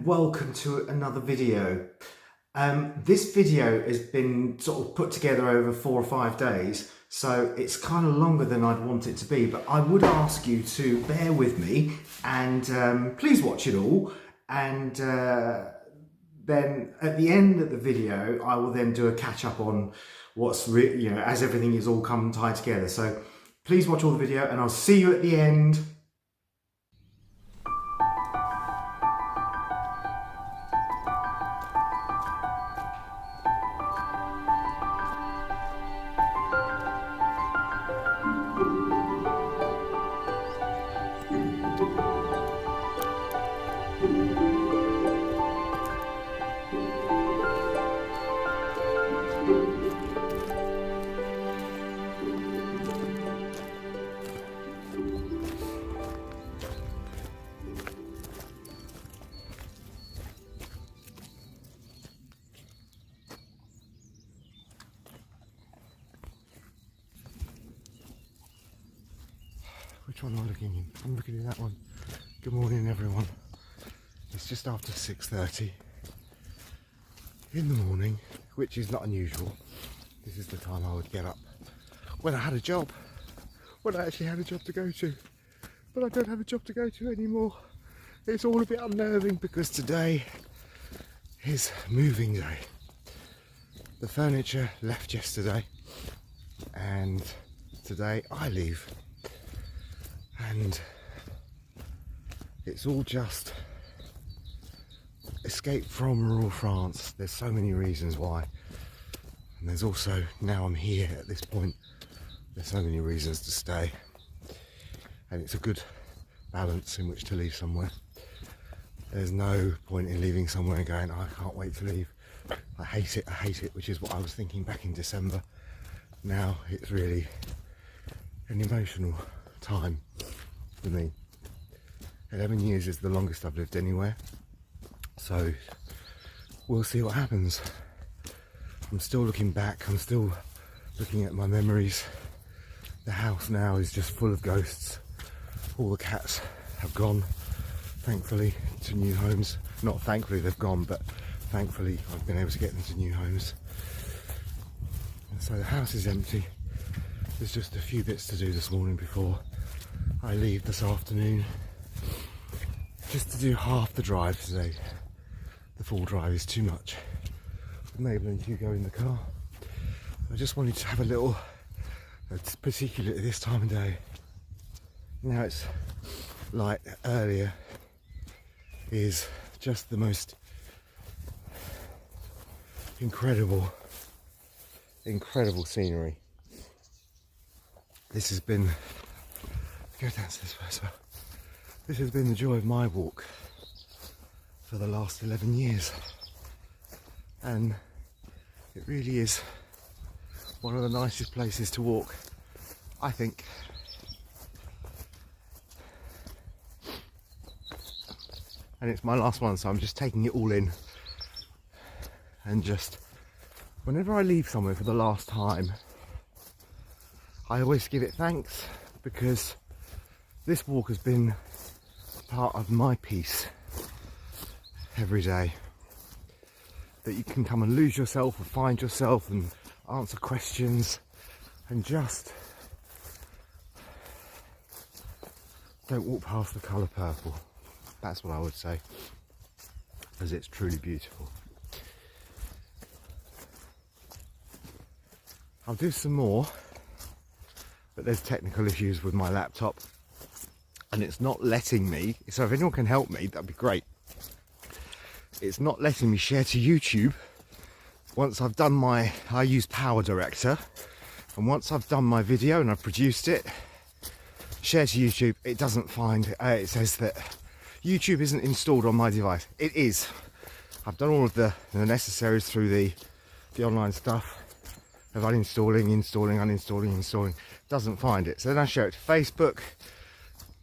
welcome to another video. This video has been sort of put together over 4 or 5 days, so it's kind of longer than I'd want it to be, but I would ask you to bear with me and please watch it all, and then at the end of the video I will then do a catch up on what's as everything is all come tied together. So please watch all the video and I'll see you at the end. Which one am I looking in? I'm looking at that one. Good morning everyone. It's just after 6:30 in the morning, which is not unusual. This is the time I would get up when I had a job, when I actually had a job to go to. But I don't have a job to go to anymore. It's all a bit unnerving because today is moving day. The furniture left yesterday and today I leave. And it's all just escape from rural France. There's so many reasons why. And there's also, now I'm here at this point, there's so many reasons to stay. And it's a good balance in which to leave somewhere. There's no point in leaving somewhere and going, I can't wait to leave. I hate it, which is what I was thinking back in December. Now it's really an emotional time for me. 11 years is the longest I've lived anywhere, so we'll see what happens. I'm still looking back, I'm still looking at my memories. The house now is just full of ghosts. All the cats have gone, thankfully, to new homes. Not thankfully they've gone, but thankfully I've been able to get them to new homes. And so the house is empty. There's just a few bits to do this morning before I leave this afternoon. Just to do half the drive today. The full drive is too much. With Mabel and Hugo in the car. I just wanted to have a little, particularly at this time of day. Now it's light earlier, is just the most incredible scenery. This has been, go downstairs first. This has been the joy of my walk for the last 11 years. And it really is one of the nicest places to walk, I think. And it's my last one, so I'm just taking it all in. And just, whenever I leave somewhere for the last time, I always give it thanks, because this walk has been part of my peace every day. That you can come and lose yourself or find yourself and answer questions and just don't walk past the colour purple. That's what I would say, because it's truly beautiful. I'll do some more, but there's technical issues with my laptop and it's not letting me, so if anyone can help me, that'd be great. It's not letting me share to YouTube. Once I've done I use Power Director, and once I've done my video and I've produced it, share to YouTube, it doesn't find, it says that YouTube isn't installed on my device. It is. I've done all of the necessaries through the online stuff of uninstalling, uninstalling, doesn't find it. So then I share it to Facebook,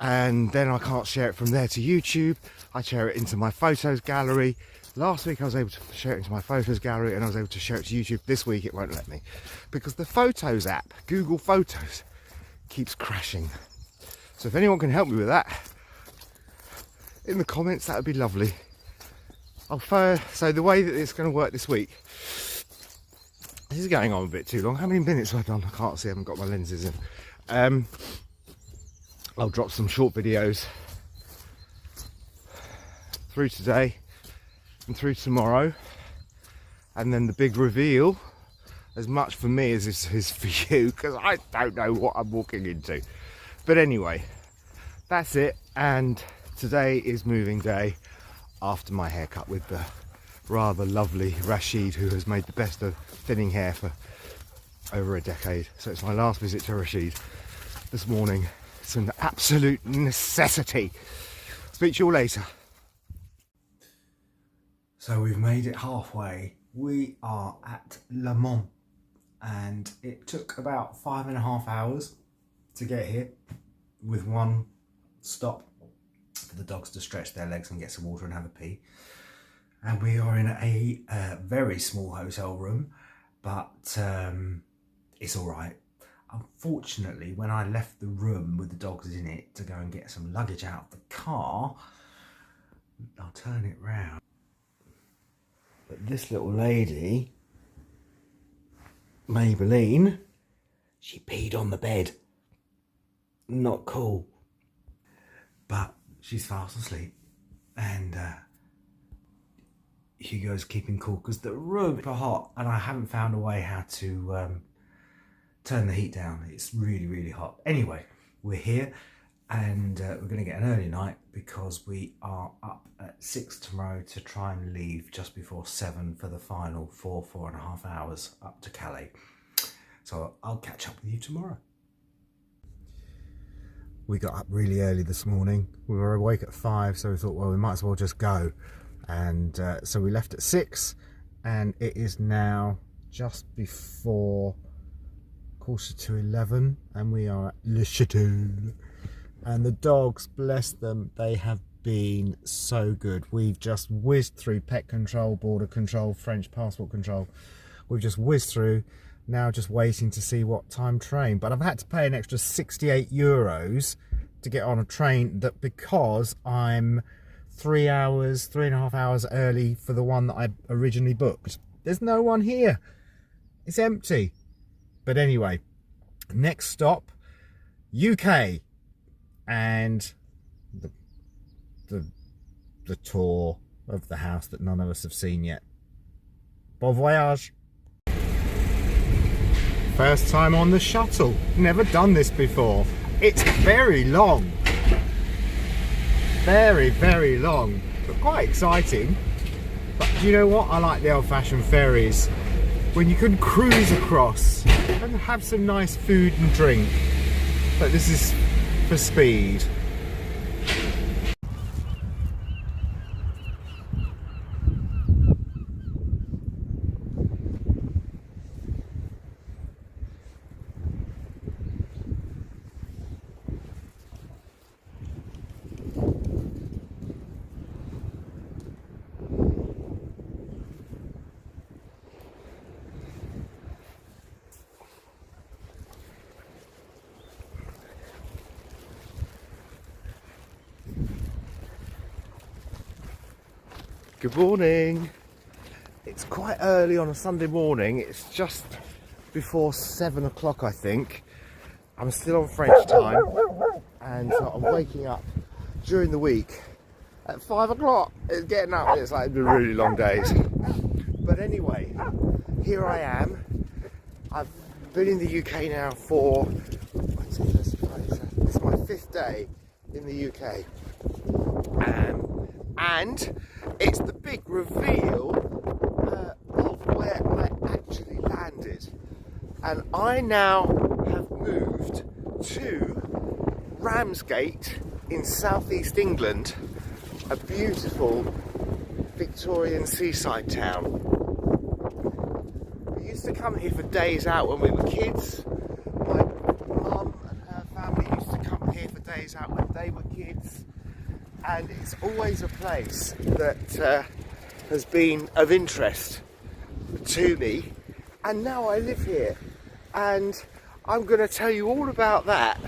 and then I can't share it from there to YouTube. I share it into my photos gallery. Last week I was able to share it into my photos gallery, and I was able to share it to YouTube. This week it won't let me, because the Photos app, Google Photos, keeps crashing. So if anyone can help me with that, in the comments, that would be lovely. So the way that it's going to work this week, this is going on a bit too long. How many minutes have I done? I can't see, I haven't got my lenses in. I'll drop some short videos through today and through tomorrow, and then the big reveal, as much for me as it is for you, because I don't know what I'm walking into. But anyway, that's it, and today is moving day after my haircut with the rather lovely Rashid, who has made the best of thinning hair for over a decade. So it's my last visit to Rashid this morning. It's an absolute necessity. Speak to you all later. So we've made it halfway. We are at Le Mans, and it took about 5.5 hours to get here, with one stop for the dogs to stretch their legs and get some water and have a pee. And we are in a very small hotel room, but it's all right. Unfortunately, when I left the room with the dogs in it to go and get some luggage out of the car, I'll turn it round. But this little lady, Maybelline, she peed on the bed. Not cool. But she's fast asleep, and Hugo's keeping cool because the room is hot, and I haven't found a way how to turn the heat down. It's really, really hot. Anyway, we're here, and we're going to get an early night because we are up at 6 tomorrow to try and leave just before 7 for the final 4.5 hours up to Calais. So I'll catch up with you tomorrow. We got up really early this morning. We were awake at 5, so we thought, well, we might as well just go. And so we left at 6, and it is now just before 11:15, and we are at Le Chateau. And the dogs, bless them, they have been so good. We've just whizzed through pet control, border control, French passport control. We've just whizzed through. Now just waiting to see what time train, but I've had to pay an extra 68 euros to get on a train, that because I'm 3.5 hours early for the one that I originally booked. There's no one here, it's empty. But anyway, next stop, UK, and the tour of the house that none of us have seen yet. Bon voyage. First time on the shuttle, never done this before. It's very long, very, very long, but quite exciting. But do you know what? I like the old-fashioned ferries, when you can cruise across and have some nice food and drink. But this is for speed. Good morning. It's quite early on a Sunday morning. It's just before 7 o'clock, I think. I'm still on French time, and so I'm waking up during the week at 5 o'clock. It's getting up, it's like the really long days. But anyway, here I am. I've been in the UK now for, it's my 5th day in the UK. And it's the big reveal of where I actually landed. And I now have moved to Ramsgate in southeast England, a beautiful Victorian seaside town. We used to come here for days out when we were kids. My mum and her family used to come here for days out when they were kids. And it's always a place that has been of interest to me, and now I live here, and I'm going to tell you all about that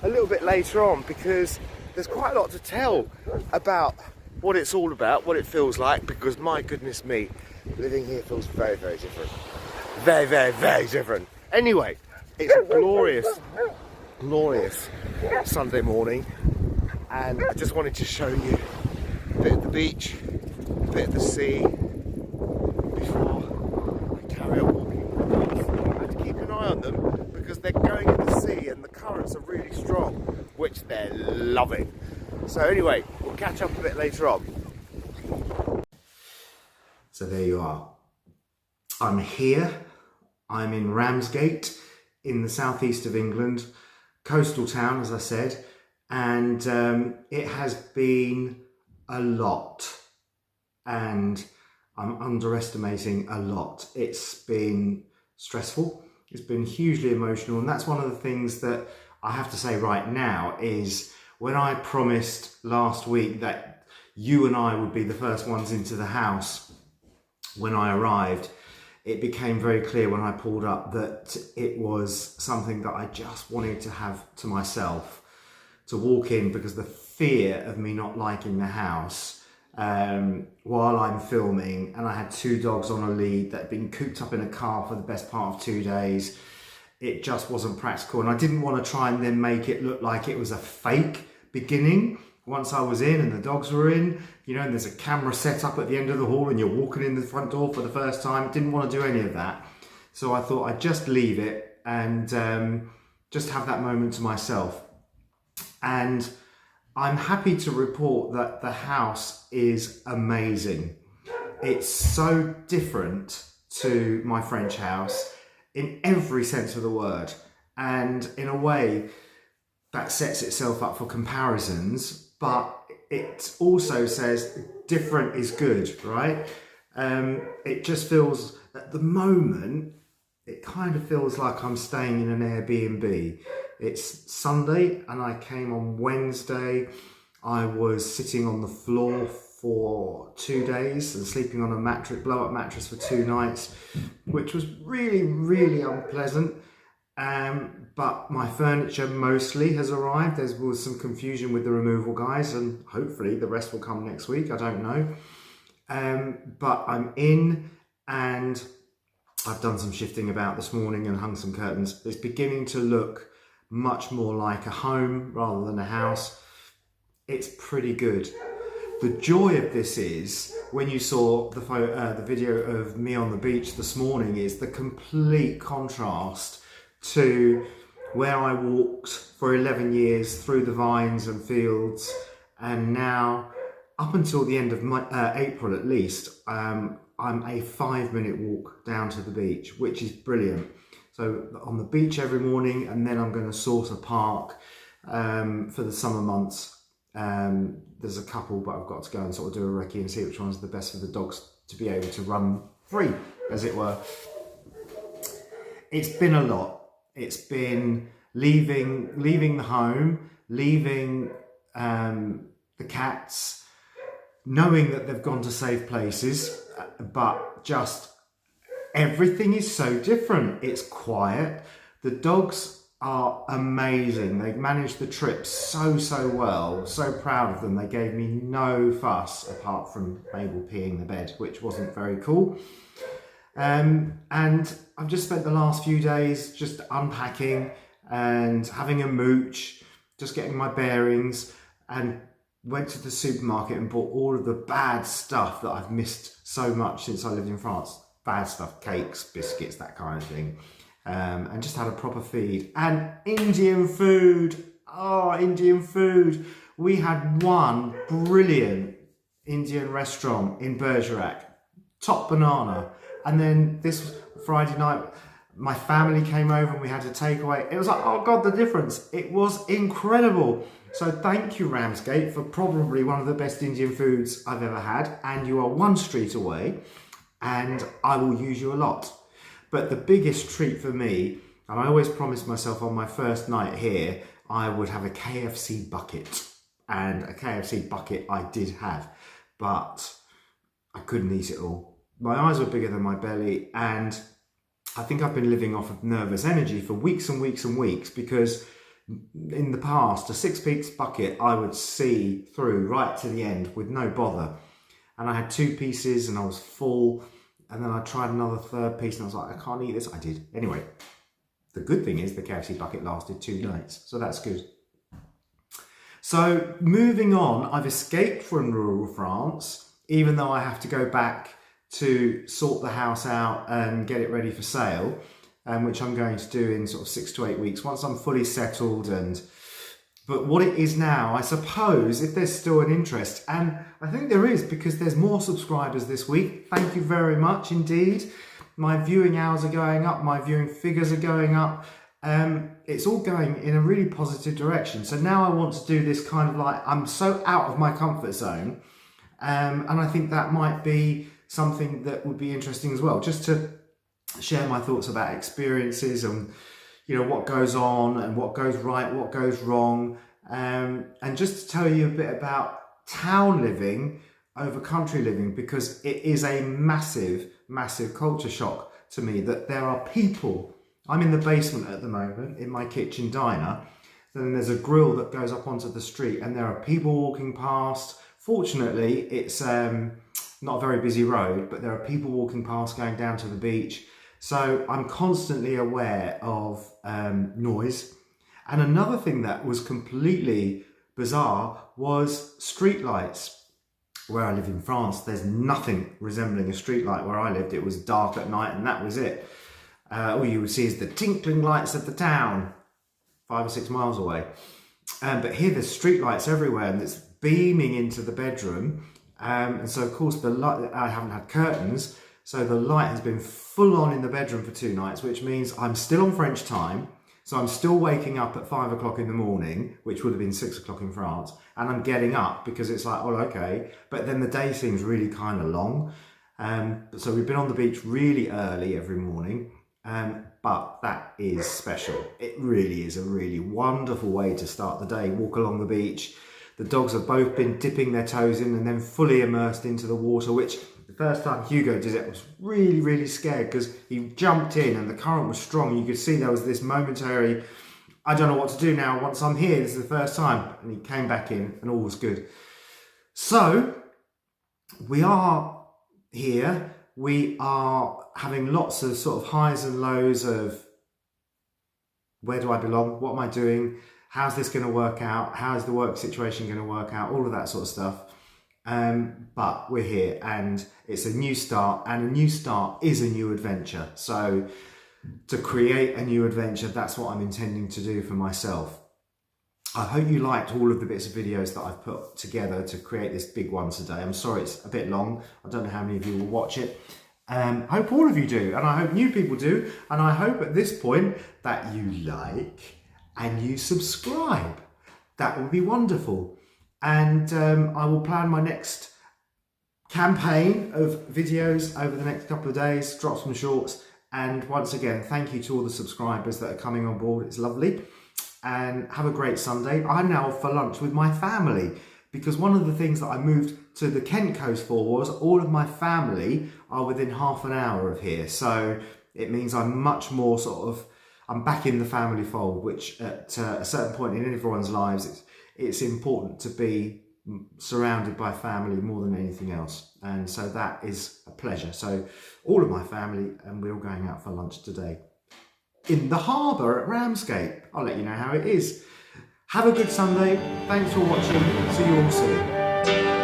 a little bit later on, because there's quite a lot to tell about what it's all about, what it feels like, because my goodness me, living here feels very, very different. Very, very, very different. Anyway, it's a glorious, glorious Sunday morning, and I just wanted to show you a bit of the beach, a bit of the sea, before I carry on walking. I have to keep an eye on them because they're going in the sea and the currents are really strong, which they're loving. So anyway, we'll catch up a bit later on. So there you are. I'm here. I'm in Ramsgate in the southeast of England, coastal town, as I said, and it has been a lot, and I'm underestimating a lot. It's been stressful, it's been hugely emotional, and that's one of the things that I have to say right now is when I promised last week that you and I would be the first ones into the house when I arrived, it became very clear when I pulled up that it was something that I just wanted to have to myself, to walk in, because the fear of me not liking the house while I'm filming, and I had 2 dogs on a lead that had been cooped up in a car for the best part of 2 days, it just wasn't practical, and I didn't want to try and then make it look like it was a fake beginning. Once I was in and the dogs were in, you know, and there's a camera set up at the end of the hall and you're walking in the front door for the first time, didn't want to do any of that. So I thought I'd just leave it and just have that moment to myself. And I'm happy to report that the house is amazing. It's so different to my French house in every sense of the word. And in a way, that sets itself up for comparisons, but it also says different is good, right? It just feels, at the moment, it kind of feels like I'm staying in an Airbnb. It's Sunday and I came on Wednesday. I was sitting on the floor for 2 days and sleeping on a mattress, blow-up mattress for 2 nights, which was really, really unpleasant. But my furniture mostly has arrived. There was some confusion with the removal guys, and hopefully the rest will come next week. I don't know. But I'm in, and I've done some shifting about this morning and hung some curtains. It's beginning to look much more like a home rather than a house. It's pretty good. The joy of this is, when you saw the video of me on the beach this morning, is the complete contrast to where I walked for 11 years through the vines and fields, and now up until the end of April at least, I'm a 5-minute walk down to the beach, which is brilliant. So on the beach every morning, and then I'm going to sort a park for the summer months. There's a couple, but I've got to go and sort of do a recce and see which one's the best for the dogs to be able to run free, as it were. It's been a lot. It's been leaving the home, leaving the cats, knowing that they've gone to safe places, but just everything is so different. It's quiet. The dogs are amazing. They've managed the trip so well. So proud of them. They gave me no fuss apart from Mabel peeing the bed, which wasn't very cool. And I've just spent the last few days just unpacking and having a mooch, just getting my bearings, and went to the supermarket and bought all of the bad stuff that I've missed so much since I lived in France. Bad stuff, cakes, biscuits, that kind of thing. And just had a proper feed. And Indian food, oh, Indian food. We had one brilliant Indian restaurant in Bergerac, top banana. And then this Friday night, my family came over and we had a takeaway. It was like, oh God, the difference. It was incredible. So thank you, Ramsgate, for probably one of the best Indian foods I've ever had. And you are 1 street away, and I will use you a lot. But the biggest treat for me, and I always promised myself on my first night here, I would have a KFC bucket. And a KFC bucket I did have, but I couldn't eat it all. My eyes were bigger than my belly, and I think I've been living off of nervous energy for weeks and weeks and weeks, because in the past, a Six Peaks bucket I would see through right to the end with no bother. And I had 2 pieces and I was full. And then I tried another 3rd piece and I was like, I can't eat this. I did. Anyway, the good thing is the KFC bucket lasted 2 nights. So that's good. So moving on, I've escaped from rural France, even though I have to go back to sort the house out and get it ready for sale, which I'm going to do in sort of 6 to 8 weeks once I'm fully settled. But what it is now, I suppose, if there's still an interest, and I think there is because there's more subscribers this week. Thank you very much indeed. My viewing hours are going up, my viewing figures are going up. It's all going in a really positive direction. So now I want to do this kind of like, I'm so out of my comfort zone. And I think that might be something that would be interesting as well, just to share my thoughts about experiences and, you know, what goes on and what goes right, what goes wrong. And just to tell you a bit about town living over country living, because it is a massive, massive culture shock to me that there are people. I'm in the basement at the moment in my kitchen diner. Then there's a grill that goes up onto the street and there are people walking past. Fortunately, it's not a very busy road, but there are people walking past going down to the beach. So I'm constantly aware of noise. And another thing that was completely bizarre was street lights. Where I live in France, there's nothing resembling a street light where I lived. It was dark at night and that was it. All you would see is the tinkling lights of the town, 5 or 6 miles away. But here there's street lights everywhere and it's beaming into the bedroom. And so of course the light, I haven't had curtains, so the light has been full on in the bedroom for 2 nights, which means I'm still on French time. So I'm still waking up at 5 o'clock in the morning, which would have been 6 o'clock in France. And I'm getting up because it's like, well, okay. But then the day seems really kind of long. So we've been on the beach really early every morning. But that is special. It really is a really wonderful way to start the day. Walk along the beach. The dogs have both been dipping their toes in and then fully immersed into the water, which the first time Hugo did it, I was really, really scared because he jumped in and the current was strong. You could see there was this momentary, I don't know what to do now once I'm here. This is the first time. And he came back in and all was good. So we are here. We are having lots of sort of highs and lows of where do I belong? What am I doing? How's this going to work out? How's the work situation going to work out? All of that sort of stuff. But we're here and it's a new start, and a new start is a new adventure. So to create a new adventure, that's what I'm intending to do for myself. I hope you liked all of the bits of videos that I've put together to create this big one today. I'm sorry it's a bit long. I don't know how many of you will watch it. I hope all of you do, and I hope new people do, and I hope at this point that you like and you subscribe. That would be wonderful. And I will plan my next campaign of videos over the next couple of days, drop some shorts. And once again, thank you to all the subscribers that are coming on board. It's lovely. And have a great Sunday. I'm now off for lunch with my family, because one of the things that I moved to the Kent coast for was all of my family are within half an hour of here. So it means I'm much more I'm back in the family fold, which at a certain point in everyone's lives, it's important to be surrounded by family more than anything else. And so that is a pleasure. So all of my family, and we're all going out for lunch today in the harbour at Ramsgate. I'll let you know how it is. Have a good Sunday. Thanks for watching. See you all soon.